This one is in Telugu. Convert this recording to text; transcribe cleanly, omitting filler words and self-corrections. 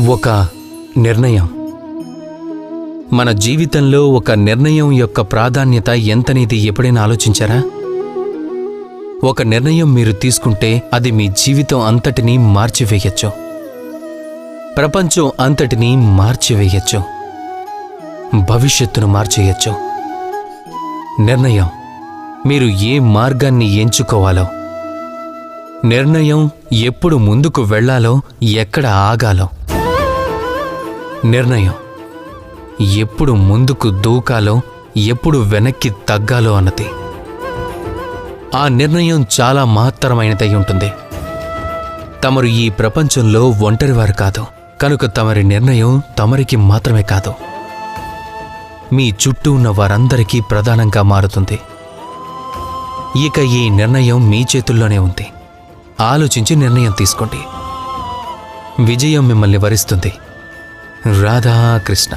ఒక నిర్ణయం. మన జీవితంలో ఒక నిర్ణయం యొక్క ప్రాధాన్యత ఎంతనేది ఎప్పుడైనా ఆలోచించారా? ఒక నిర్ణయం మీరు తీసుకుంటే అది మీ జీవితం అంతటినీ మార్చివేయచ్చు, ప్రపంచం అంతటినీ మార్చివేయచ్చు, భవిష్యత్తును మార్చేయచ్చు. నిర్ణయం. మీరు ఏ మార్గాన్ని ఎంచుకోవాలో, నిర్ణయం ఎప్పుడు ముందుకు వెళ్లాలో, ఎక్కడ ఆగాలో, నిర్ణయం ఎప్పుడు ముందుకు దూకాలో, ఎప్పుడు వెనక్కి తగ్గాలో అన్నది. ఆ నిర్ణయం చాలా మహత్తరమైనదై ఉంటుంది. తమరు ఈ ప్రపంచంలో ఒంటరివారు కాదు కనుక తమరి నిర్ణయం తమరికి మాత్రమే కాదు, మీ చుట్టూ ఉన్న వారందరికీ ప్రధానంగా మారుతుంది. ఇక ఈ నిర్ణయం మీ చేతుల్లోనే ఉంది. ఆలోచించి నిర్ణయం తీసుకోండి. విజయం మిమ్మల్ని వరిస్తుంది. రాధాకృష్ణ.